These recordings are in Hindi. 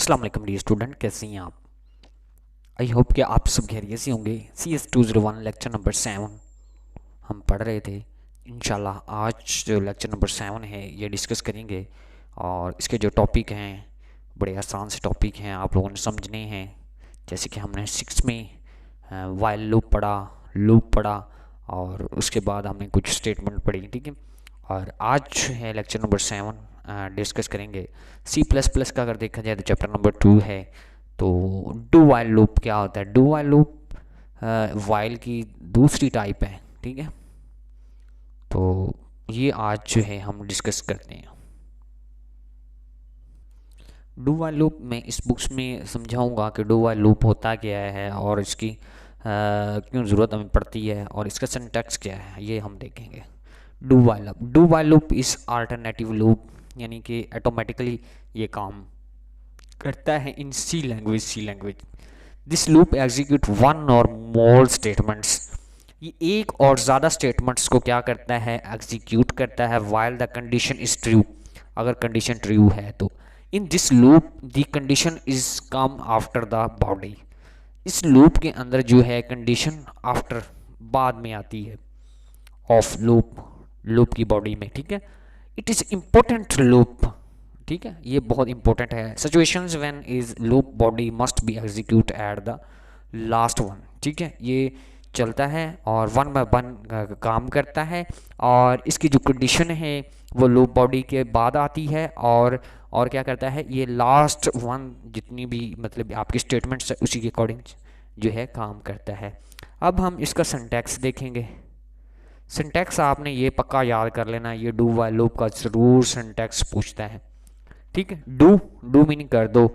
अस्सलाम वालेकुम डियर स्टूडेंट, कैसे हैं आप? आई होप कि आप सब खैरियत से होंगे। CS201 लेक्चर नंबर 7 हम पढ़ रहे थे। इंशाल्लाह आज जो लेक्चर नंबर 7 है ये डिस्कस करेंगे और इसके जो टॉपिक हैं बड़े आसान से टॉपिक हैं, आप लोगों ने समझने हैं। जैसे कि हमने 6 में वाइल लूप पढ़ा और उसके बाद हमने कुछ स्टेटमेंट पढ़ी, ठीक है। और आज है लेक्चर नंबर 7 डिस्कस करेंगे C++ का। अगर देखा जाए तो चैप्टर नंबर 2 है। तो डू वाइल लूप क्या होता है? डू वाइल लूप वाइल की दूसरी टाइप है, ठीक है। तो ये आज जो है हम डिस्कस करते हैं। डू वाइल लूप मैं इस बुक्स में समझाऊंगा कि डू वाइल लूप होता क्या है और इसकी क्यों ज़रूरत हमें पड़ती है और इसका सिंटैक्स क्या है, ये हम देखेंगे। Do while loop is alternative loop, यानी कि ऑटोमेटिकली ये काम करता है in C language. This loop execute one और मोर स्टेटमेंट्स। ये एक और ज़्यादा स्टेटमेंट्स को क्या करता है? एग्जीक्यूट करता है while the condition is true. अगर कंडीशन ट्रू है तो in this loop the condition is come after the body. इस लूप के अंदर जो है कंडीशन आफ्टर बाद में आती है ऑफ लूप की बॉडी में, ठीक है। इट इज़ इम्पोर्टेंट लूप, ठीक है, ये बहुत इंपॉर्टेंट है। Situations when is loop body must be execute at the last one, ठीक है। ये चलता है और वन बाय वन काम करता है और इसकी जो कंडीशन है वो लूप बॉडी के बाद आती है और क्या करता है, ये लास्ट वन जितनी भी मतलब आपकी स्टेटमेंट्स है उसी के अकॉर्डिंग जो है काम करता है। अब हम इसका सिंटैक्स देखेंगे। सिंटैक्स आपने ये पक्का याद कर लेना, ये डू वाइल लूप का ज़रूर सिंटैक्स पूछता है, ठीक है। डू मीनिंग कर दो,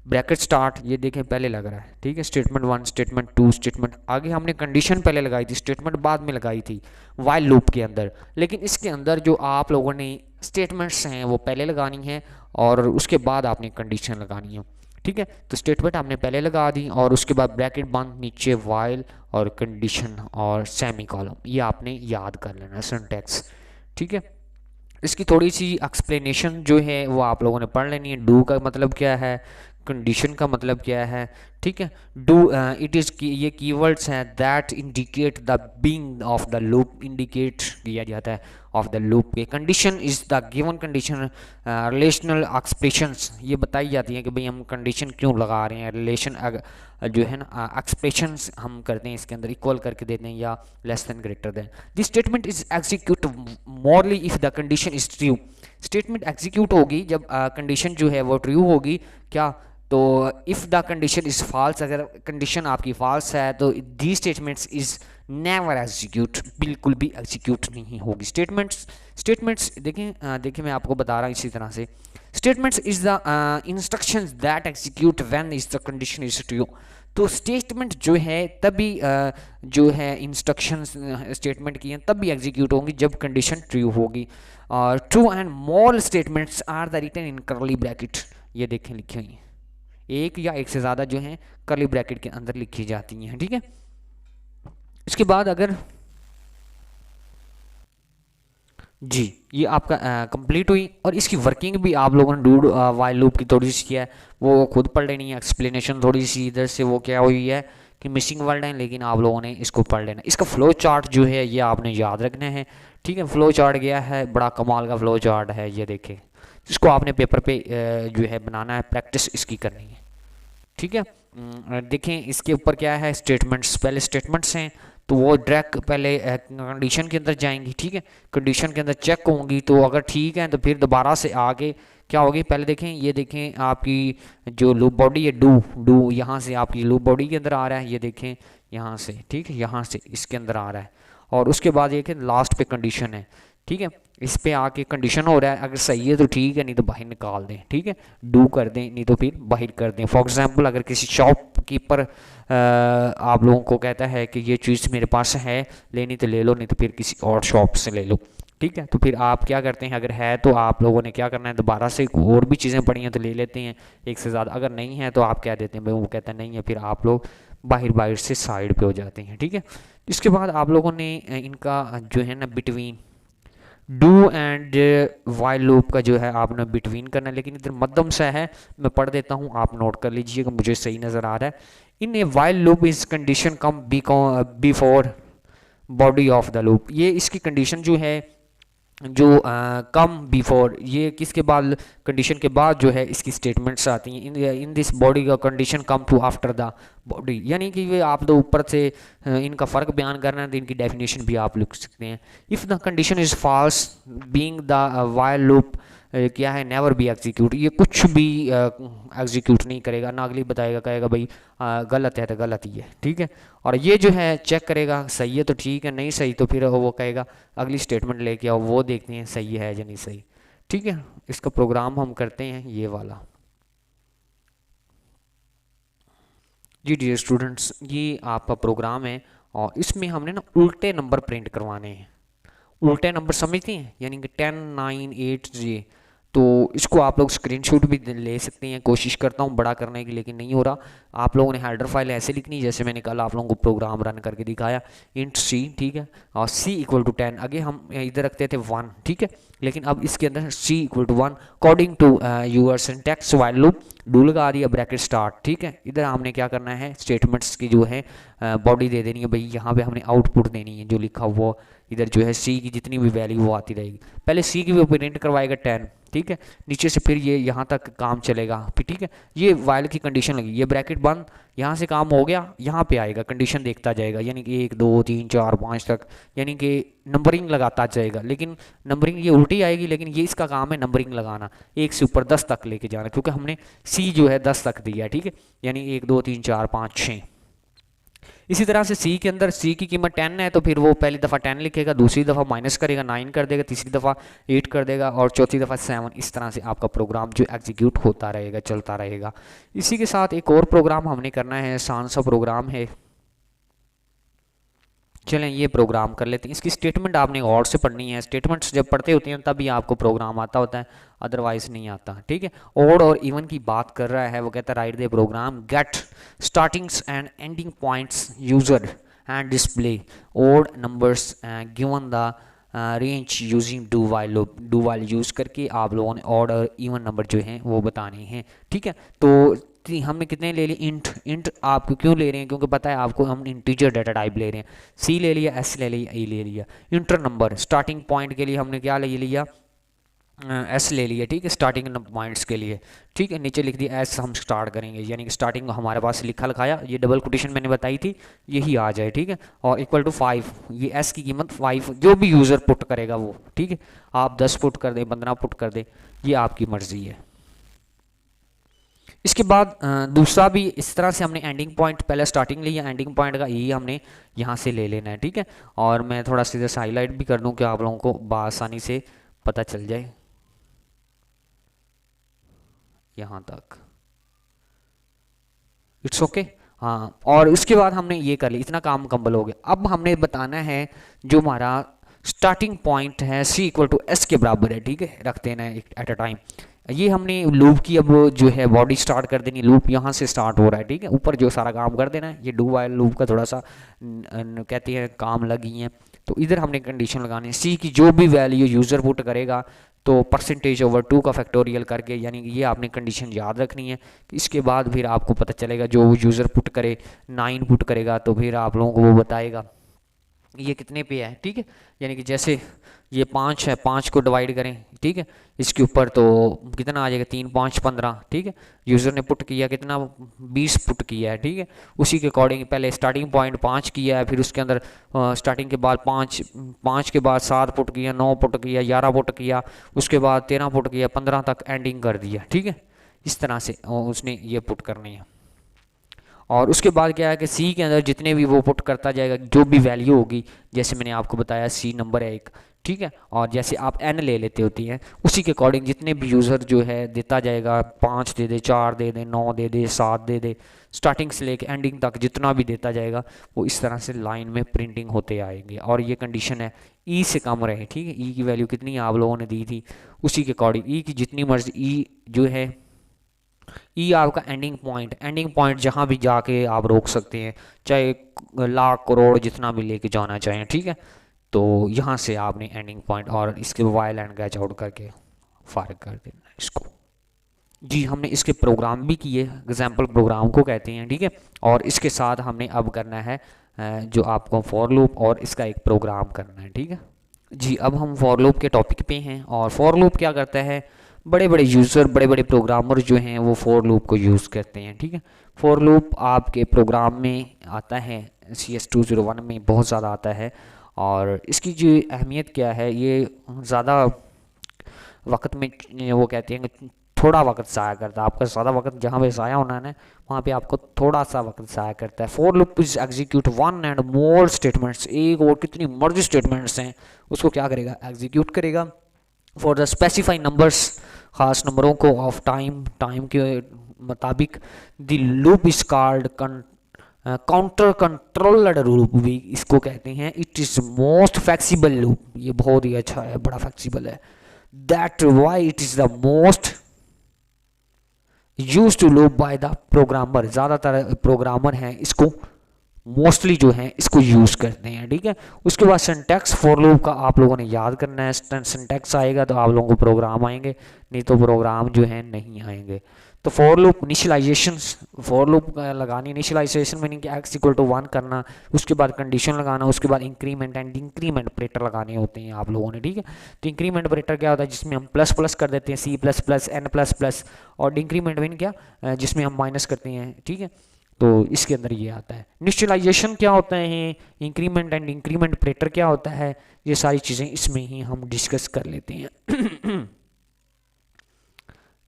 ब्रैकेट स्टार्ट, ये देखें पहले लग रहा है, ठीक है। स्टेटमेंट 1, स्टेटमेंट 2, स्टेटमेंट आगे हमने कंडीशन पहले लगाई थी, स्टेटमेंट बाद में लगाई थी वाइल लूप के अंदर। लेकिन इसके अंदर जो आप लोगों ने स्टेटमेंट्स हैं वो पहले लगानी है और उसके बाद आपने कंडीशन लगानी है, ठीक है। तो स्टेटमेंट हमने पहले लगा दी और उसके बाद ब्रैकेट बंद, नीचे वाइल और कंडीशन और सेमी कॉलम, ये आपने याद कर लेना सिंटैक्स, ठीक है। इसकी थोड़ी सी एक्सप्लेनेशन जो है वो आप लोगों ने पढ़ लेनी है। डू का मतलब क्या है, कंडीशन का मतलब क्या है, ठीक है। डू इट इज़ ये कीवर्ड्स हैं that indicate the being of the loop, indicate किया जाता है ऑफ द लूप के। Condition is the given condition relational expressions, ये बताई जाती है कि भाई हम कंडीशन क्यों लगा रहे हैं। रिलेशन जो है ना एक्सप्रेशंस हम करते हैं इसके अंदर, इक्वल करके देते हैं या less than greater than. This statement is execute morally if the condition is true. Statement execute होगी जब कंडीशन जो है वो ट्रू होगी, क्या तो if the condition is false, अगर कंडीशन आपकी फॉल्स है तो the statements is never execute, बिल्कुल भी एग्जीक्यूट नहीं होगी। स्टेटमेंट्स देखें मैं आपको बता रहा हूँ इसी तरह से। Statements is the instructions that execute when is the condition is true. तो स्टेटमेंट जो है तभी जो है इंस्ट्रक्शंस स्टेटमेंट की हैं तभी एग्जीक्यूट होंगी जब कंडीशन ट्रू होगी। और true and more statements are the written in curly bracket, ये देखें लिखी हुई हैं, एक या एक से ज़्यादा जो है करली ब्रैकेट के अंदर लिखी जाती हैं, ठीक है। इसके बाद अगर जी ये आपका कंप्लीट हुई और इसकी वर्किंग भी आप लोगों ने डू वाइल लूप की थोड़ी सी किया है, वो खुद पढ़ लेनी है। एक्सप्लेनेशन थोड़ी सी इधर से वो क्या हुई है कि मिसिंग वर्ड है, लेकिन आप लोगों ने इसको पढ़ लेना। इसका फ्लो चार्ट जो है ये आपने याद रखना है, ठीक है। फ्लो चार्ट गया है, बड़ा कमाल का फ्लो चार्ट है, ये देखें। इसको आपने पेपर पे जो है बनाना है, प्रैक्टिस इसकी करनी है, ठीक है। देखें इसके ऊपर क्या है, स्टेटमेंट्स, पहले स्टेटमेंट्स हैं तो वो डायरेक्ट पहले कंडीशन के अंदर जाएंगी, ठीक है। कंडीशन के अंदर चेक होंगी तो अगर ठीक है तो फिर दोबारा से आगे क्या होगी, पहले देखें, ये देखें आपकी जो लूप बॉडी है डू यहाँ से आपकी लूप बॉडी के अंदर आ रहा है, ये देखें यहाँ से, ठीक है, यहाँ से इसके अंदर आ रहा है और उसके बाद ये कि लास्ट पे कंडीशन है, ठीक है। इस पे आके कंडीशन हो रहा है, अगर सही है तो ठीक है, नहीं तो बाहर निकाल दें, ठीक है। डू कर दें, नहीं तो फिर बाहर कर दें। फॉर एग्जांपल अगर किसी शॉपकीपर आप लोगों को कहता है कि ये चीज़ मेरे पास है, लेनी तो ले लो, नहीं तो फिर किसी और शॉप से ले लो, ठीक है। तो फिर आप क्या करते हैं, अगर है तो आप लोगों ने क्या करना है, दोबारा से और भी चीज़ें पड़ी हैं तो ले लेते हैं एक से ज़्यादा। अगर नहीं है तो आप क्या देते हैं भाई, वो कहता है नहीं है, फिर आप लोग बाहर से साइड पे हो जाते हैं, ठीक है। इसके बाद आप लोगों ने इनका जो है ना डू एंड वाइल लूप का जो है आपने बिटवीन करना है, लेकिन इधर मध्यम सा है, मैं पढ़ देता हूँ, आप नोट कर लीजिएगा, मुझे सही नज़र आ रहा है। In a while loop is condition come before body of the loop, ये इसकी कंडीशन जो है जो कम बिफोर, ये किसके बाद, कंडीशन के बाद जो है इसकी स्टेटमेंट्स आती हैं। इन दिस बॉडी का condition come to after the body, यानी कि ये आप तो ऊपर से इनका फ़र्क बयान करना है तो इनकी डेफिनेशन भी आप लिख सकते हैं। If the condition is false being the while loop क्या है, नेवर बी एग्जीक्यूट, ये कुछ भी एग्जीक्यूट नहीं करेगा, ना अगली बताएगा, कहेगा भाई गलत है तो गलत ही है, ठीक है। और ये जो है चेक करेगा सही है तो ठीक है, नहीं सही तो फिर वो कहेगा अगली स्टेटमेंट लेके आओ, वो देखते हैं सही है या नहीं सही, ठीक है। इसका प्रोग्राम हम करते हैं ये वाला। जी डियर स्टूडेंट्स, ये आपका प्रोग्राम है और इसमें हमने ना उल्टे नंबर प्रिंट करवाने हैं। उल्टे नंबर समझते हैं, यानी कि 10, 9, 8 जी। तो इसको आप लोग स्क्रीनशॉट भी ले सकते हैं, कोशिश करता हूँ बड़ा करने की लेकिन नहीं हो रहा। आप लोगों ने हेडर फाइल ऐसे लिखनी जैसे मैंने कल आप लोगों को प्रोग्राम रन करके दिखाया, इंट सी, ठीक है, और सी इक्वल टू 10, आगे हम इधर रखते थे 1, ठीक है, लेकिन अब इसके अंदर C equal to 1 according to your syntax while loop, do लगा दिया, ब्रैकेट स्टार्ट, ठीक है। इधर हमने क्या करना है, स्टेटमेंट्स की जो है बॉडी दे देनी है भाई, यहाँ पे हमने आउटपुट देनी है जो लिखा हुआ, इधर जो है सी की जितनी भी वैल्यू वो आती रहेगी। पहले सी की वो प्रिंट करवाएगा 10, ठीक है, नीचे से फिर ये यहाँ तक काम चलेगा, फिर ठीक है, ये वाइल की कंडीशन लगी, ये ब्रैकेट बंद, यहाँ से काम हो गया, यहाँ पे आएगा कंडीशन देखता जाएगा, यानी कि 1 2 3 4 5 तक, यानी कि नंबरिंग लगाता जाएगा, लेकिन नंबरिंग ये उल्टी आएगी, लेकिन ये इसका काम है नंबरिंग लगाना, 1 से ऊपर 10 तक लेके जाना, क्योंकि हमने सी जो है 10 तक दिया है, ठीक है, यानी 1 2 3 4 5 6। इसी तरह से सी के अंदर सी की कीमत 10 है तो फिर वो पहली दफ़ा 10 लिखेगा, दूसरी दफ़ा माइनस करेगा 9 कर देगा, तीसरी दफ़ा 8 कर देगा और चौथी दफ़ा 7। इस तरह से आपका प्रोग्राम जो एग्जीक्यूट होता रहेगा, चलता रहेगा। इसी के साथ एक और प्रोग्राम हमने करना है, आसान सा प्रोग्राम है, चलें ये प्रोग्राम कर लेते हैं। इसकी स्टेटमेंट आपने गौर से पढ़नी है, स्टेटमेंट्स जब पढ़ते होते हैं तभी आपको प्रोग्राम आता होता है, अदरवाइज नहीं आता, ठीक है। ओड और इवन की बात कर रहा है, वो कहता है right the program get startings and ending points user and display odd numbers given the range using do while loop, do while use करके आप लोगों ने ऑड और इवन नंबर जो हैं वो बताने हैं, ठीक है। तो हमने कितने ले लिए, इंट, इंट आप क्यों ले रहे हैं, क्योंकि पता है आपको हम इंटीजर डाटा टाइप ले रहे हैं, सी ले लिया, एस ले लिया, ई ले लिया। इंटर नंबर स्टार्टिंग पॉइंट के लिए हमने क्या ले लिया, एस ले लिया, ठीक है, स्टार्टिंग पॉइंट्स के लिए, ठीक है, नीचे लिख दिया एस, हम स्टार्ट करेंगे, यानी कि स्टार्टिंग हमारे पास लिखा लिखाया, ये डबल कोटेशन मैंने बताई थी यही आ जाए, ठीक है, और इक्वल टू 5, ये एस की कीमत 5 जो भी यूज़र पुट करेगा वो, ठीक है, आप 10 पुट कर दें, 15 पुट कर दें, ये आपकी मर्ज़ी है। इसके बाद दूसरा भी इस तरह से हमने एंडिंग पॉइंट, पहले स्टार्टिंग लिया, एंडिंग पॉइंट का ई हमने यहाँ से ले लेना है, ठीक है। और मैं थोड़ा सीधे से हाईलाइट भी कर दूँ कि आप लोगों को बआसानी से पता चल जाए, यहाँ तक इट्स ओके, हाँ। और उसके बाद हमने ये कर लिया, इतना काम मुकम्मल हो गया। अब हमने बताना है जो हमारा स्टार्टिंग पॉइंट है सी इक्वल टू एस के बराबर है, ठीक है, रख देना है एट अ टाइम। ये हमने लूप की अब जो है बॉडी स्टार्ट कर देनी, लूप यहाँ से स्टार्ट हो रहा है, ठीक है, ऊपर जो सारा काम कर देना है। ये डू वाइल लूप का थोड़ा सा कहती है काम लगी है, तो इधर हमने कंडीशन लगानी है, सी की जो भी वैल्यू यूज़र पुट करेगा तो %2 का फैक्टोरियल करके, यानी कि ये आपने कंडीशन याद रखनी है। इसके बाद फिर आपको पता चलेगा जो यूज़र पुट करे 9 पुट करेगा तो फिर आप लोगों को वो बताएगा ये कितने पे है, ठीक है, यानी कि जैसे ये 5 है, 5 को डिवाइड करें, ठीक है, इसके ऊपर तो कितना आ जाएगा, 3 5 15, ठीक है, यूज़र ने पुट किया कितना, 20 पुट किया है, ठीक है। उसी के अकॉर्डिंग पहले स्टार्टिंग पॉइंट 5 किया है, फिर उसके अंदर स्टार्टिंग के बाद 5 के बाद 7 पुट किया, 9 पुट किया, 11 पुट किया, उसके बाद 13 पुट किया, 15 तक एंडिंग कर दिया, ठीक है। इस तरह से उसने ये पुट करनी है। और उसके बाद क्या है कि सी के अंदर जितने भी वो पुट करता जाएगा, जो भी वैल्यू होगी, जैसे मैंने आपको बताया सी नंबर है एक, ठीक है, और जैसे आप एन ले लेते होती हैं उसी के अकॉर्डिंग जितने भी यूज़र जो है देता जाएगा, 5 दे दे, 4 दे दे, 9 दे दे, 7 दे दे, स्टार्टिंग से लेके एंडिंग तक जितना भी देता जाएगा वो इस तरह से लाइन में प्रिंटिंग होते आएंगे। और ये कंडीशन है ई से कम रहे, ठीक है, ई की वैल्यू कितनी आप लोगों ने दी थी उसी के अकॉर्डिंग ई की जितनी मर्जी, ई जो है ई आपका एंडिंग पॉइंट, एंडिंग पॉइंट जहाँ भी जाके आप रोक सकते हैं, चाहे लाख करोड़ जितना भी लेके जाना चाहें, ठीक है। तो यहाँ से आपने एंडिंग पॉइंट और इसके वाइल एंड गैच आउट करके फारिग कर देना है इसको। जी हमने इसके प्रोग्राम भी किए, एग्जाम्पल प्रोग्राम को कहते हैं, ठीक है। और इसके साथ हमने अब करना है जो आपको फॉर लूप और इसका एक प्रोग्राम करना है, ठीक है जी। अब हम फॉर लूप के टॉपिक पे हैं और फॉर लूप क्या करता है, बड़े बड़े यूज़र बड़े बड़े प्रोग्रामर जो हैं वो फॉर लूप को यूज़ करते हैं, ठीक है। फॉर लूप आपके प्रोग्राम में आता है CS201 में बहुत ज़्यादा आता है और इसकी जो अहमियत क्या है, ये ज़्यादा वक्त में वो कहते हैं कि थोड़ा वक्त ज़ाया करता है, आपका ज़्यादा वक्त जहाँ पे ज़ाया होना है वहाँ पे आपको थोड़ा सा वक्त ज़ाया करता है। For loop is execute one and more statements, एक और कितनी मर्जी स्टेटमेंट्स हैं उसको क्या करेगा, एग्जीक्यूट करेगा। फॉर द स्पेसिफाई नंबर्स, ख़ास नंबरों को, ऑफ टाइम, टाइम के मुताबिक। The loop is called counter controlled loop भी इसको कहते हैं। It is most flexible loop, ये बहुत ही अच्छा है, बड़ा फ्लेक्सिबल है। That why it is the most use to loop by the programmer, ज़्यादातर प्रोग्रामर हैं इसको मोस्टली जो है इसको यूज़ करते हैं, ठीक है। उसके बाद सिंटैक्स फॉर लूप का आप लोगों ने याद करना है। सिंटैक्स आएगा तो आप लोगों को प्रोग्राम आएंगे, नहीं तो प्रोग्राम जो है नहीं आएंगे। तो for loop initialization, for loop लगानी, इनिशियलाइजेशन मीनिंग कि x इक्वल टू 1 करना, उसके बाद कंडीशन लगाना, उसके बाद इंक्रीमेंट एंड इंक्रीमेंट ऑपरेटर लगाने होते हैं आप लोगों ने, ठीक है। तो इंक्रीमेंट ऑपरेटर क्या होता है, जिसमें हम प्लस प्लस कर देते हैं, C++, N++, और इंक्रीमेंट मीन क्या, जिसमें हम माइनस करते हैं, ठीक है। तो इसके अंदर ये आता है। इनिशियलाइजेशन क्या होता है, इंक्रीमेंट एंड इंक्रीमेंट ऑपरेटर क्या होता है, ये सारी चीज़ें इसमें ही हम डिस्कस कर लेते हैं।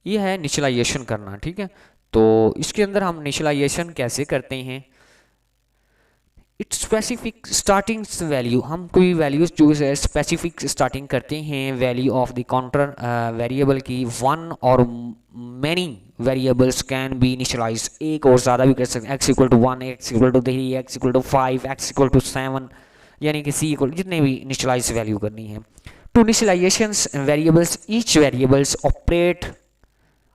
ये है इनिशियलाइजेशन करना, ठीक है। तो इसके अंदर हम इनिशियलाइजेशन कैसे करते हैं, इट्स स्पेसिफिक स्टार्टिंग वैल्यू, हम कोई वैल्यूज जो है स्पेसिफिक स्टार्टिंग करते हैं value of the counter variable की। वन और many variables can be initialize, एक और ज़्यादा भी कर सकते हैं, x equal to 1, x equal to 3, x equal to 5, x equal to 7, यानी कि c इक्वल जितने भी इनिशियलाइज वैल्यू करनी है। Two initializations variables, each variables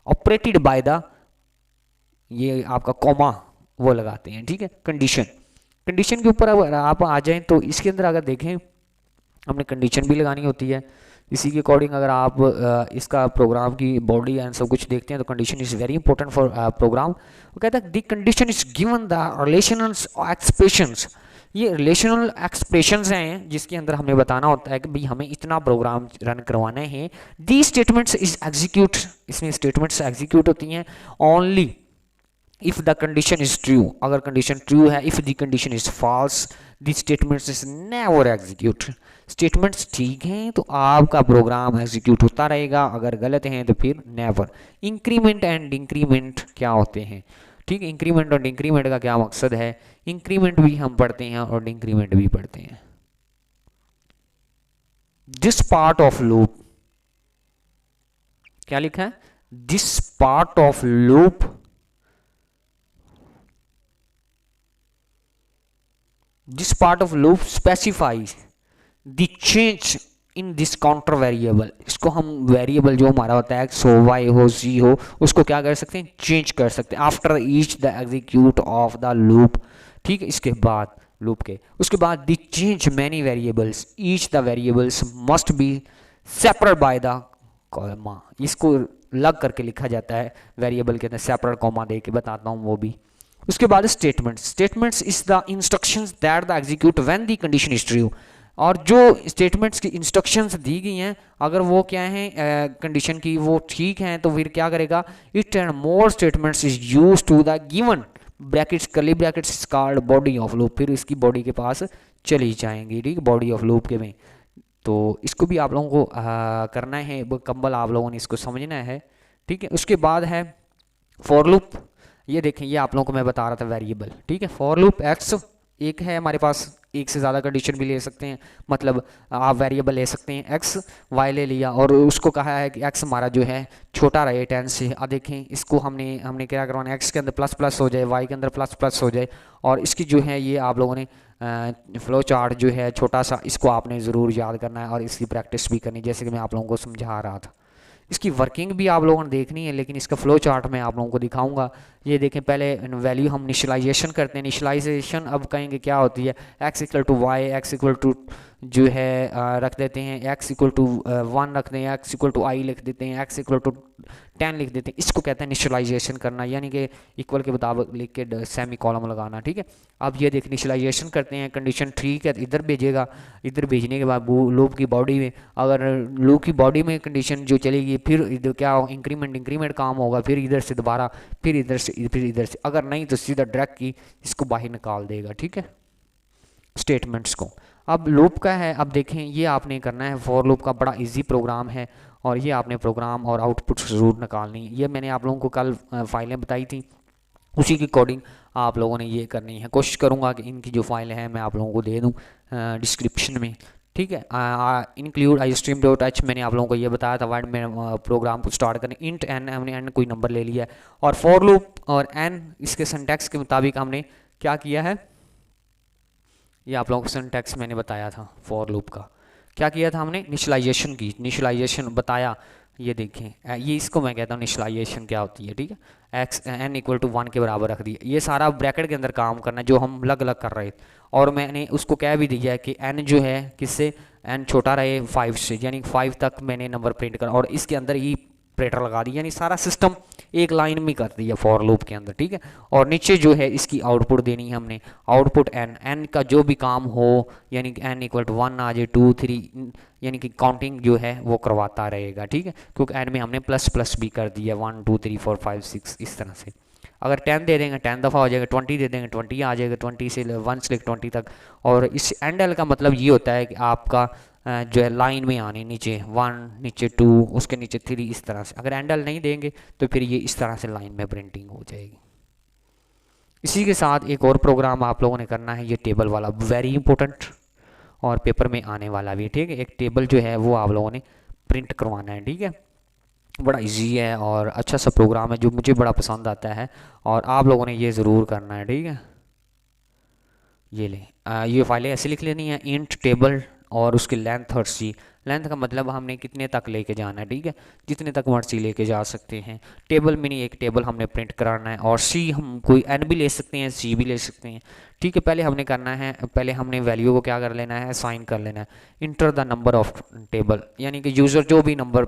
operated by the, ये आपका कॉमा वो लगाते हैं, ठीक है। कंडीशन, कंडीशन के ऊपर अगर आप आ जाएं तो इसके अंदर अगर देखें हमने कंडीशन भी लगानी होती है। इसी के अकॉर्डिंग अगर आप इसका प्रोग्राम की बॉडी एंड सब कुछ देखते हैं तो condition is very important for program. वो कहता है the condition is given the relational expressions, ये रिलेशनल एक्सप्रेशंस हैं जिसके अंदर हमें बताना होता है कि भाई हमें इतना प्रोग्राम रन करवाना है। दी स्टेटमेंट्स इज एग्जीक्यूट, इसमें स्टेटमेंट्स एग्जीक्यूट होती हैं only if the condition is true, अगर कंडीशन ट्रू है। If the condition is false the statements is never execute, statements ठीक हैं तो आपका प्रोग्राम एग्जीक्यूट होता रहेगा, अगर गलत हैं तो फिर नेवर। इंक्रीमेंट एंड इंक्रीमेंट क्या होते हैं, ठीक है। इंक्रीमेंट और डिक्रीमेंट का क्या मकसद है, इंक्रीमेंट भी हम पढ़ते हैं और डिक्रीमेंट भी पढ़ते हैं। दिस पार्ट ऑफ लूप, क्या लिखा है, this part of loop this part of loop specifies the change in this counter variable। इसको हम वेरिएबल जो हमारा होता है x हो, y हो, z हो, उसको क्या कर सकते हैं, चेंज कर सकते हैं after each the execute of the loop, ठीक है। इसके बाद लूप के उसके बाद the change many variables, each the variables must be separate by the comma, इसको लग करके लिखा जाता है वेरिएबल के अंदर, सेपरेट कॉमा दे के बताता हूँ वो भी। उसके बाद statements, statements is the instructions that the execute when the condition is true, और जो स्टेटमेंट्स की इंस्ट्रक्शंस दी गई हैं अगर वो क्या हैं कंडीशन की वो ठीक हैं तो फिर क्या करेगा, it and more statements is use to the given brackets curly brackets is called body of loop, फिर इसकी बॉडी के पास चली जाएंगी, ठीक, बॉडी ऑफ लूप के में। तो इसको भी आप लोगों को करना है मुकम्मल, आप लोगों ने इसको समझना है, ठीक है। उसके बाद है फॉर लूप, ये देखें ये आप लोगों को मैं बता रहा था वेरिएबल, ठीक है। फॉर लूप एक्स एक है हमारे पास, एक से ज़्यादा कंडीशन भी ले सकते हैं, मतलब आप वेरिएबल ले सकते हैं एक्स, वाई ले लिया और उसको कहा है कि एक्स हमारा जो है छोटा रहे 10 से। अब देखें इसको हमने क्या करवाना, एक्स के अंदर प्लस प्लस हो जाए, वाई के अंदर प्लस प्लस हो जाए, और इसकी जो है ये आप लोगों ने फ्लो चार्ट जो है छोटा सा, इसको आपने ज़रूर याद करना है और इसकी प्रैक्टिस भी करनी, जैसे कि मैं आप लोगों को समझा रहा था। इसकी वर्किंग भी आप लोगों ने देखनी है, लेकिन इसका फ्लो चार्ट मैं आप लोगों को दिखाऊंगा। ये देखें, पहले वैल्यू हम इनिशियलाइजेशन करते हैं। इनिशियलाइजेशन अब कहेंगे क्या होती है, X equal to Y, X equal to जो है रख देते हैं, एक्स इक्वल टू 1 रख दें, एक्स इक्वल टू आई लिख देते हैं, एक्स इक्वल टू 10 लिख देते हैं। इसको कहते हैं इनिशियलाइजेशन करना, यानी कि इक्वल के मुताबिक लिख के सेमी कॉलम लगाना, ठीक है। अब ये देख इनिशियलाइजेशन करते हैं, कंडीशन ठीक है इधर भेजेगा, इधर भेजने के बाद लूप की बॉडी में, अगर लूप की बॉडी में कंडीशन जो चलेगी, फिर इधर क्या इंक्रीमेंट काम होगा, फिर इधर से दोबारा, फिर इधर से, फिर इधर से, अगर नहीं तो सीधा डायरेक्ट की इसको बाहर निकाल देगा, ठीक है, स्टेटमेंट्स को। अब लूप का है, अब देखें ये आपने करना है, फॉर लूप का बड़ा इजी प्रोग्राम है, और ये आपने प्रोग्राम और आउटपुट ज़रूर निकालनी है। ये मैंने आप लोगों को कल फाइलें बताई थी, उसी की कोडिंग आप लोगों ने ये करनी है। कोशिश करूँगा कि इनकी जो फाइल है मैं आप लोगों को दे दूँ डिस्क्रिप्शन में, ठीक है। Include I stream dot H, मैंने आप लोगों को ये बताया था वर्ड में प्रोग्राम को स्टार्ट करने। इंट एन, हमने एन कोई नंबर ले लिया है, और फॉर लूप और एन इसके सिंटैक्स के मुताबिक हमने क्या किया है, ये आप लोगों को सिंटैक्स मैंने बताया था। फॉर लूप का क्या किया था हमने, इनिशियलाइजेशन की, इनिशियलाइजेशन बताया। ये देखें, ये इसको मैं कहता हूँ इनिशियलाइजेशन क्या होती है, ठीक है। एक्स एन इक्वल टू 1 के बराबर रख दिया, ये सारा ब्रैकेट के अंदर काम करना है जो हम अलग अलग कर रहे थे। और मैंने उसको कह भी दिया है कि एन जो है किससे, एन छोटा रहे 5 से, यानी 5 तक मैंने नंबर प्रिंट करा, और इसके अंदर ई ऑपरेटर लगा दी, यानी सारा सिस्टम एक लाइन में कर दिया फॉर लूप के अंदर, ठीक है। और नीचे जो है इसकी आउटपुट देनी है हमने, आउटपुट एन, एन का जो भी काम हो, यानी कि एन इक्वल टू 1 आ जाए, 2 3, यानी कि काउंटिंग जो है वो करवाता रहेगा, ठीक है, क्योंकि एन में हमने प्लस प्लस भी कर दिया, 1 2 3 4 5 6 इस तरह से। अगर 10 दे देंगे 10 दफ़ा हो जाएगा, 20 दे देंगे 20 आ जाएगा, 20 से 1 से लेकर 20 तक। और इस एंड एल का मतलब ये होता है कि आपका जो है लाइन में आने, नीचे 1, नीचे 2, उसके नीचे 3, इस तरह से। अगर एंड एल नहीं देंगे तो फिर ये इस तरह से लाइन में प्रिंटिंग हो जाएगी। इसी के साथ एक और प्रोग्राम आप लोगों ने करना है, ये टेबल वाला, वेरी इंपॉर्टेंट और पेपर में आने वाला भी, ठीक है। एक टेबल जो है वो आप लोगों ने प्रिंट करवाना है, ठीक है। बड़ा इजी है और अच्छा सा प्रोग्राम है जो मुझे बड़ा पसंद आता है, और आप लोगों ने ये ज़रूर करना है, ठीक है। ये ले ये फाइलें ऐसे लिख लेनी है, इंट टेबल और उसकी लेंथ और सी। लेंथ का मतलब हमने कितने तक लेके जाना है, ठीक है, जितने तक मर्जी लेके जा सकते हैं। टेबल में नहीं, एक टेबल हमने प्रिंट कराना है, और सी हम कोई एन भी ले सकते हैं, सी भी ले सकते हैं, ठीक है। पहले हमने करना है, पहले हमने वैल्यू को क्या कर लेना है, असाइन कर लेना है। Enter the number of table, यानी कि यूज़र जो भी नंबर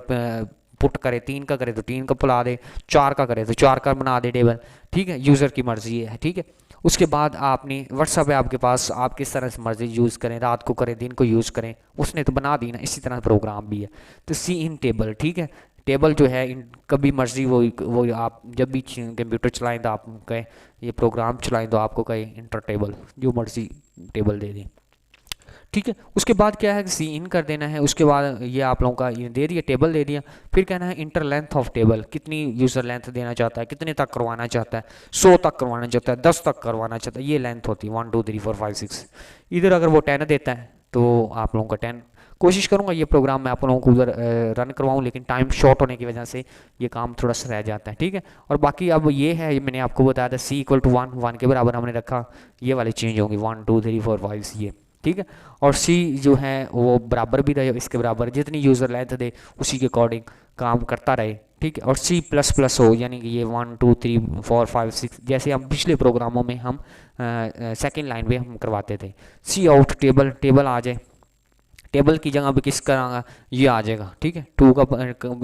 पुट करे, 3 का करे तो 3 का बुला दे, 4 का करे तो 4 का बना दे टेबल, ठीक है, यूज़र की मर्जी है, ठीक है। उसके बाद आपने व्हाट्सअप है आपके पास, आप किस तरह से मर्जी यूज़ करें, रात को करें दिन को यूज़ करें, उसने तो बना दी ना, इसी तरह प्रोग्राम भी है। तो सी इन टेबल, ठीक है, टेबल जो है कभी मर्जी वो आप जब भी कंप्यूटर चलाएं तो आप कहें, ये प्रोग्राम चलाएं तो आपको कहें इंटर टेबल, जो मर्जी टेबल दे दें, ठीक है। उसके बाद क्या है कि सी इन कर देना है। उसके बाद ये आप लोगों का ये दे दिया, टेबल दे दिया। फिर कहना है इंटर लेंथ ऑफ टेबल, कितनी यूज़र लेंथ देना चाहता है, कितने तक करवाना चाहता है, 100 तक करवाना चाहता है, 10 तक करवाना चाहता है, ये लेंथ होती है 1 2 3 4 5 6। इधर अगर वो 10 देता है तो आप लोगों का 10। कोशिश करूँगा ये प्रोग्राम मैं आप लोगों को उधर रन करवाऊँ, लेकिन टाइम शॉर्ट होने की वजह से ये काम थोड़ा सा रह जाता है, ठीक है। और बाकी अब ये है, ये मैंने आपको बताया था, सी इक्वल टू 1, 1 के बराबर हमने रखा, ये वाली चेंज होंगी 1 2 3 4 5 ये, ठीक है। और सी जो है वो बराबर भी रहे, इसके बराबर, जितनी यूज़र लेंथ दे उसी के अकॉर्डिंग काम करता रहे, ठीक है। और सी प्लस प्लस हो, यानी कि ये 1 2 3 4 5 6, जैसे हम पिछले प्रोग्रामों में हम सेकेंड लाइन पे हम करवाते थे। सी आउट टेबल, टेबल आ जाए, टेबल की जगह पे किस करांगा, ये आ जाएगा, ठीक है। 2 का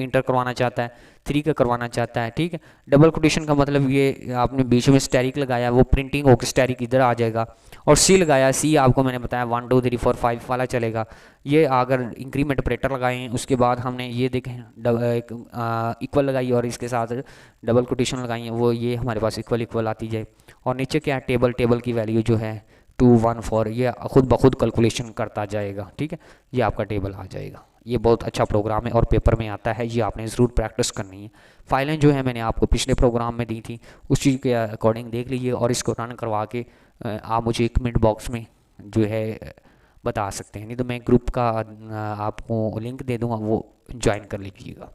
इंटर करवाना चाहता है, 3 का करवाना चाहता है, ठीक है। डबल कोटेशन का मतलब ये आपने बीच में स्टैरिक लगाया, वो प्रिंटिंग होकर स्टैरिक इधर आ जाएगा। और सी लगाया, सी आपको मैंने बताया 1 2 3 4 5 वाला चलेगा। ये अगर इंक्रीमेंट ऑपरेटर लगाए, उसके बाद हमने ये देखें इक्वल लगाई और इसके साथ डबल कोटेशन लगाई है, वो ये हमारे पास इक्वल इक्वल आती जाए। और नीचे क्या है, टेबल, टेबल की वैल्यू जो है 2 1 4, ये खुद ब खुद कैलकुलेशन करता जाएगा, ठीक है। ये आपका टेबल आ जाएगा। ये बहुत अच्छा प्रोग्राम है और पेपर में आता है, ये आपने ज़रूर प्रैक्टिस करनी है। फाइलें जो है मैंने आपको पिछले प्रोग्राम में दी थी, उस चीज़ के अकॉर्डिंग देख लीजिए, और इसको रन करवा के आप मुझे कमेंट बॉक्स में जो है बता सकते हैं, नहीं तो मैं ग्रुप का आपको लिंक दे दूँगा, वो ज्वाइन कर लीजिएगा।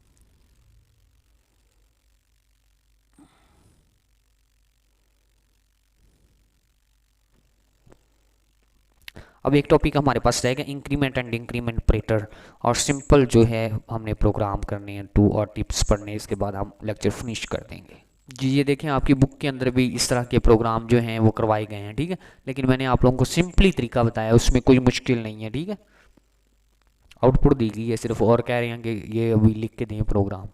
अब एक टॉपिक हमारे पास रहेगा इंक्रीमेंट एंड इंक्रीमेंट ऑपरेटर, और सिंपल जो है हमने प्रोग्राम करने हैं, 2 और टिप्स पढ़ने, इसके बाद हम लेक्चर फिनिश कर देंगे। जी ये देखें आपकी बुक के अंदर भी इस तरह के प्रोग्राम जो हैं वो करवाए गए हैं, ठीक है, लेकिन मैंने आप लोगों को सिंपली तरीका बताया, उसमें कोई मुश्किल नहीं है, ठीक है। आउटपुट दी गई है सिर्फ, और कह रहे हैं कि ये अभी लिख के दें प्रोग्राम।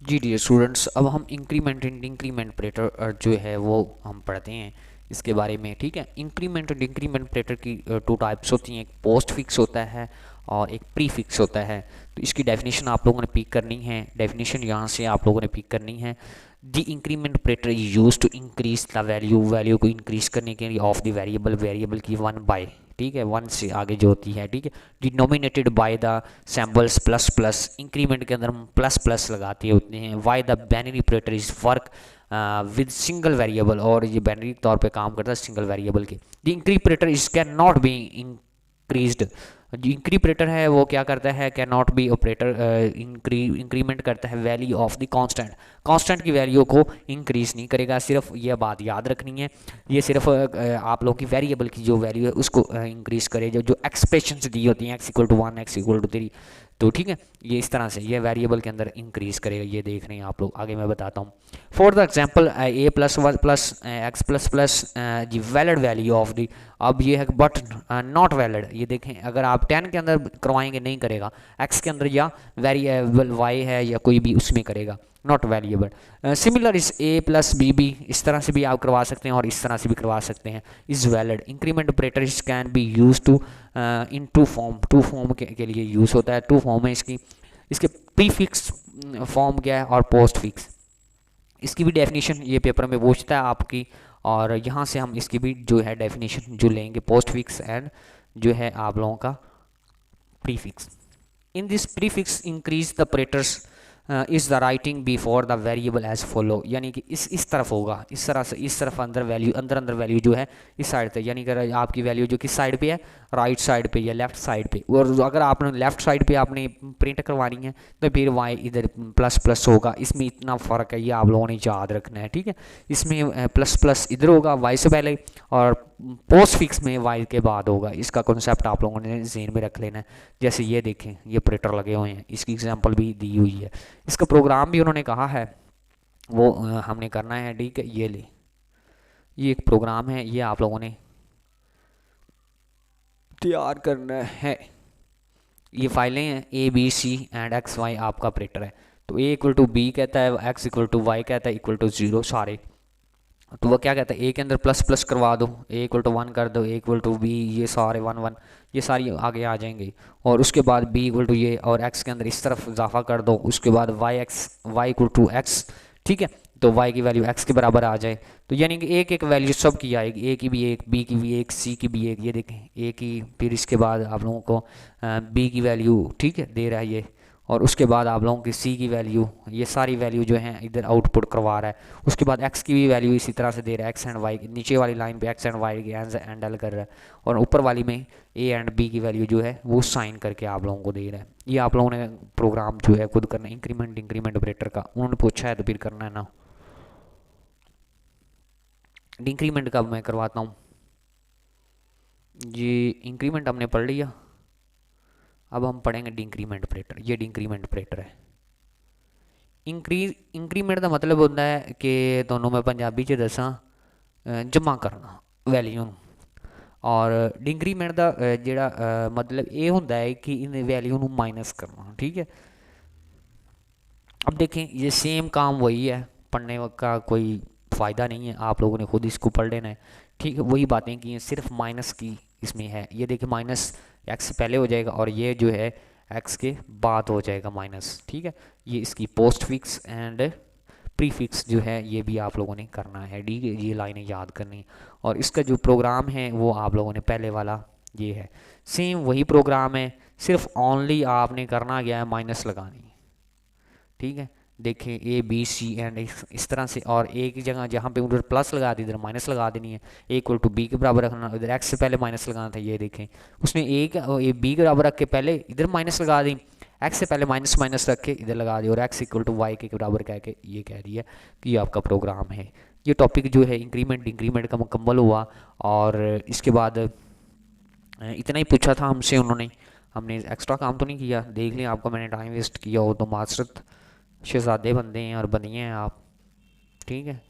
जी डियर स्टूडेंट्स, अब हम इंक्रीमेंट एंड इंक्रीमेंट ऑपरेटर जो है वो हम पढ़ते हैं इसके बारे में, ठीक है। इंक्रीमेंट एंड इंक्रीमेंट ऑपरेटर की 2 टाइप्स होती हैं, एक पोस्ट फिक्स होता है और एक प्री फिक्स होता है। तो इसकी डेफिनेशन आप लोगों ने पिक करनी है, डेफिनेशन यहाँ से आप लोगों ने पिक करनी है। The increment operator is use to increase the value को इंक्रीज करने के लिए ऑफ द वेरिएबल की 1 बाय, ठीक है, 1 से आगे जो होती है, ठीक है, denominated by the symbols plus plus, increment के अंदर हम प्लस प्लस लगाते होते हैं। Why the binary operator is work with single variable, और ये बाइनरी तौर पे काम करता है सिंगल वेरिएबल के। The increment operator is can not be increased, जो इंक्री ऑपरेटर है वो क्या करता है, can not be operator increment करता है वैल्यू ऑफ द कांस्टेंट की वैल्यू को इंक्रीज नहीं करेगा। सिर्फ ये बात याद रखनी है, ये सिर्फ आप लोगों की वेरिएबल की जो वैल्यू है उसको इंक्रीज करे, जो एक्सप्रेशंस दी होती हैं X equal to 1 X equal to 3, तो ठीक है, ये इस तरह से ये वेरिएबल के अंदर इंक्रीज करेगा। ये देख रहे हैं आप लोग, आगे मैं बताता हूँ। For the example A plus one plus X plus plus G valid value of the, अब ये है बट नॉट वैलिड, ये देखें अगर आप 10 के अंदर करवाएंगे नहीं करेगा, एक्स के अंदर या वेरिएबल वाई है या कोई भी उसमें करेगा, नॉट वैल्यूएबल। सिमिलर इस ए प्लस बी भी इस तरह से भी आप करवा सकते हैं और इस तरह से भी करवा सकते हैं, is valid. Increment operator is can be use to in two form के लिए यूज़ होता है, 2 फॉर्म है इसकी, इसके प्रीफिक्स फॉर्म क्या है और पोस्ट फिक्स, इसकी भी डेफिनेशन ये पेपर में पूछता है आपकी, और यहाँ से हम इसकी भी जो है डेफिनेशन जो लेंगे, पोस्ट फिक्स एंड जो है आप लोगों का prefix. In this prefix increase the operators is the writing before the variable as follow, यानी कि इस तरफ होगा, इस तरह से, इस तरफ अंदर वैल्यू जो है इस साइड पे, यानी कि आपकी वैल्यू जो किस साइड पे है, राइट साइड पे या लेफ्ट साइड पे, और अगर आपने लेफ्ट साइड पे आपने प्रिंट करवानी है तो फिर वाई इधर प्लस प्लस होगा, इसमें इतना फ़र्क है, ये आप लोगों ने याद रखना है, ठीक है। इसमें प्लस प्लस इधर होगा वाई से पहले, और पोस्ट फिक्स में वाई के बाद होगा। इसका कॉन्सेप्ट आप लोगों ने ज़हन में रख लेना है। जैसे ये देखें, ये ऑपरेटर लगे हुए हैं, इसकी एग्जांपल भी दी हुई है, इसका प्रोग्राम भी उन्होंने कहा है वो हमने करना है, ठीक है। ये ये एक प्रोग्राम है, ये आप लोगों ने तैयार करना है। ये फाइलें हैं A B C and X Y, आपका ऑपरेटर है, तो ए इक्वल टू बी कहता है, एक्स इक्वल टू वाई कहता है, इक्वल टू 0 सारे, तो वह क्या कहता है, ए के अंदर प्लस प्लस करवा दो, ए इक्वल टू 1 कर दो, ए इक्वल टू बी, ये सारे 1 1 ये सारी आगे आ जाएंगे, और उसके बाद बी इक्वल टू ये, और एक्स के अंदर इस तरफ इजाफा कर दो, उसके बाद वाई इक्वल टू एक्स, ठीक है, तो वाई की वैल्यू एक्स के बराबर आ जाए, तो यानी कि एक एक वैल्यू सब की आएगी, ए की भी एक, बी की भी एक, सी की भी एक, ये देखें ए की, फिर इसके बाद आप लोगों को बी की वैल्यू, ठीक है, दे रहा है ये, और उसके बाद आप लोगों की सी की वैल्यू, ये सारी वैल्यू जो है इधर आउटपुट करवा रहा है। उसके बाद एक्स की भी वैल्यू इसी तरह से दे रहा है, एक्स एंड वाई, नीचे वाली लाइन पे एक्स एंड वाई की हैंडल कर रहा है, और ऊपर वाली में ए एंड बी की वैल्यू जो है वो साइन करके आप लोगों को दे रहा है। ये आप लोगों ने प्रोग्राम जो है खुद करना है, इंक्रीमेंट ऑपरेटर का, उन्होंने पूछा है तो फिर करना है ना। इंक्रीमेंट का मैं करवाता हूँ जी, इंक्रीमेंट हमने पढ़ लिया, अब हम पढ़ेंगे डिक्रीमेंट ऑपरेटर। ये डिक्रीमेंट ऑपरेटर है। इंक्रीमेंट का मतलब होता है कि दोनों में पंजाबी च दसा जमा करना वैल्यू, और डिक्रीमेंट का जोड़ा मतलब ये होता है कि इन वैल्यू को माइनस करना, ठीक है। अब देखें ये सेम काम वही है, पढ़ने का कोई फ़ायदा नहीं है, आप लोगों ने खुद इसको पढ़ लेना है, ठीक है। वही बातें की सिर्फ माइनस की इसमें है, ये देखिए माइनस एक्स से पहले हो जाएगा और ये जो है एक्स के बाद हो जाएगा माइनस, ठीक है। ये इसकी पोस्ट फिक्स एंड प्रीफिक्स जो है ये भी आप लोगों ने करना है, डी ये लाइनें याद करनी, और इसका जो प्रोग्राम है वो आप लोगों ने पहले वाला ये है, सेम वही प्रोग्राम है, सिर्फ ओनली आपने करना क्या है, माइनस लगानी, ठीक है। देखें ए बी सी एंड इस तरह से, और ए की जगह जहाँ पे उधर प्लस लगा दी इधर माइनस लगा देनी है, ए इक्वल टू बी के बराबर रखना, इधर एक्स से पहले माइनस लगाना था, ये देखें उसने ए बी के बराबर रख के पहले इधर माइनस लगा दी, एक्स से पहले माइनस माइनस रख के इधर लगा दी, और एक्स इक्वल टू वाई के बराबर कह के ये कह रही है कि ये आपका प्रोग्राम है। ये टॉपिक जो है इंक्रीमेंट का मुकम्मल हुआ, और इसके बाद इतना ही पूछा था हमसे उन्होंने, हमने एक्स्ट्रा काम तो नहीं किया। देख लें, आपका मैंने टाइम वेस्ट किया हो तो माजरत, शहजादे बंदे हैं और बनिए हैं आप, ठीक है।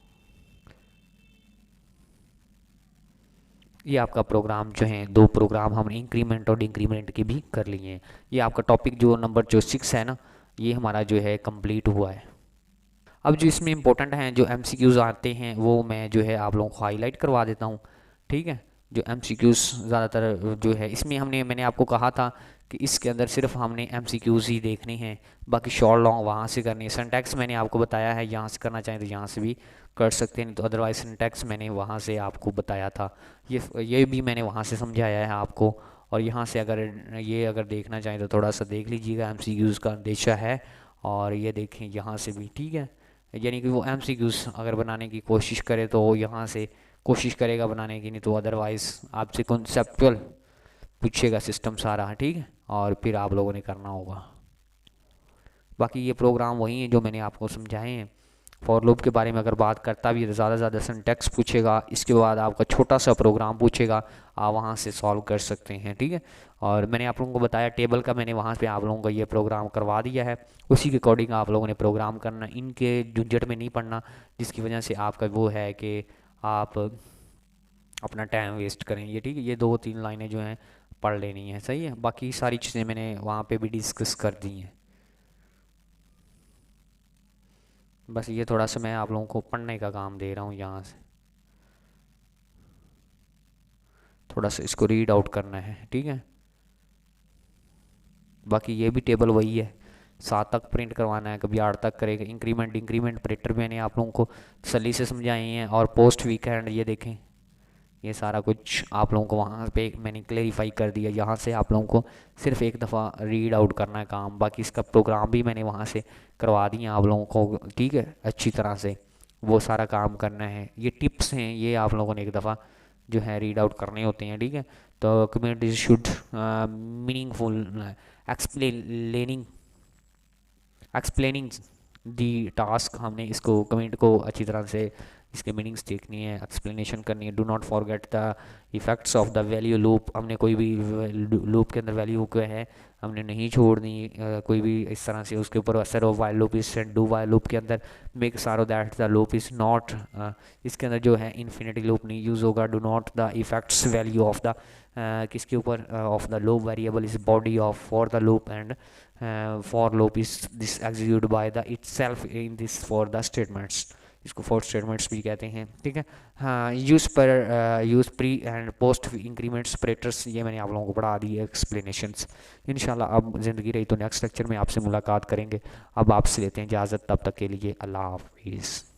ये आपका प्रोग्राम जो है, दो प्रोग्राम हमने इंक्रीमेंट और डिक्रीमेंट के भी कर लिए हैं। ये आपका टॉपिक जो नंबर जो 6 है ना, ये हमारा जो है कंप्लीट हुआ है। अब जो इसमें इंपॉर्टेंट हैं, जो एमसीक्यूज़ आते हैं, वो मैं जो है आप लोगों को हाईलाइट करवा देता हूँ, ठीक है। जो एमसीक्यूज़ ज़्यादातर जो है इसमें मैंने आपको कहा था कि इसके अंदर सिर्फ हमने एमसीक्यूज़ ही देखने हैं, बाकी शॉर्ट लॉन्ग वहाँ से करनी है। सिंटैक्स मैंने आपको बताया है, यहाँ से करना चाहें तो यहाँ से भी कर सकते हैं, नहीं तो अदरवाइज सिंटैक्स मैंने वहाँ से आपको बताया था। ये भी मैंने वहाँ से समझाया है आपको। और यहाँ से अगर देखना चाहें तो थोड़ा सा देख लीजिएगा, एमसीक्यूज़ का अंदेशा है। और ये देखें यहाँ से भी, ठीक है। यानी कि वो एमसीक्यूज़ अगर बनाने की कोशिश करे तो यहाँ से कोशिश करेगा बनाने की, नहीं तो अदरवाइज़ आपसे कॉन्सेप्चुअल पूछेगा सिस्टम सारा, ठीक है। और फिर आप लोगों ने करना होगा। बाकी ये प्रोग्राम वही है जो मैंने आपको समझाए हैं। फॉर लूप के बारे में अगर बात करता भी है तो ज़्यादा से ज़्यादा सिंटैक्स पूछेगा, इसके बाद आपका छोटा सा प्रोग्राम पूछेगा, आप वहाँ से सॉल्व कर सकते हैं, ठीक है। और मैंने आप लोगों को बताया टेबल का, मैंने वहाँ पे आप लोगों को ये प्रोग्राम करवा दिया है। उसी के अकॉर्डिंग आप लोगों ने प्रोग्राम करना, इनके झंझट में नहीं पड़ना, जिसकी वजह से आपका वो है कि आप अपना टाइम वेस्ट करेंगे, ठीक है। ये 2-3 लाइनें जो हैं पढ़ लेनी है, सही है। बाकी सारी चीज़ें मैंने वहाँ पे भी डिस्कस कर दी हैं। बस ये थोड़ा सा मैं आप लोगों को पढ़ने का काम दे रहा हूँ, यहाँ से थोड़ा सा इसको रीड आउट करना है, ठीक है। बाकी ये भी टेबल वही है, 7 तक प्रिंट करवाना है, कभी 8 तक करेगा। इंक्रीमेंट इंक्रीमेंट ऑपरेटर मैंने आप लोगों को तसल्ली से समझाए हैं। और पोस्ट वीकेंड ये देखें, ये सारा कुछ आप लोगों को वहाँ पे मैंने क्लेरिफाई कर दिया। यहाँ से आप लोगों को सिर्फ एक दफ़ा रीड आउट करना है काम, बाकी इसका प्रोग्राम भी मैंने वहाँ से करवा दिया आप लोगों को, ठीक है, अच्छी तरह से वो सारा काम करना है। ये टिप्स हैं, ये आप लोगों ने एक दफ़ा जो है रीड आउट करने होते हैं, ठीक है। तो community should meaningful explaining explaining the task, हमने इसको कमेंट को अच्छी तरह से इसके मीनिंग्स देखनी है, एक्सप्लेनेशन करनी है। Do not forget the effects of the value loop, हमने कोई भी लूप के अंदर वैल्यू को है हमने नहीं छोड़नी, कोई भी इस तरह से उसके ऊपर असर हो। While loop is send, do while loop के अंदर मेक सारो that the loop is not, इसके अंदर जो है इन्फिनिटी लूप नहीं यूज़ होगा। Do not the effects value of the किसके ऊपर, of the loop variable is body of for the loop, and for loop is this execute by the itself in this for the statements, इसको फॉर स्टेटमेंट्स भी कहते हैं, ठीक है। हाँ, use pre and post increments operators, ये मैंने आप लोगों को पढ़ा दी है एक्सप्लेनेशंस। इंशाल्लाह अब ज़िंदगी रही तो नेक्स्ट लेक्चर में आपसे मुलाकात करेंगे। अब आपसे लेते हैं इजाज़त, तब तक के लिए अल्लाह हाफिज़।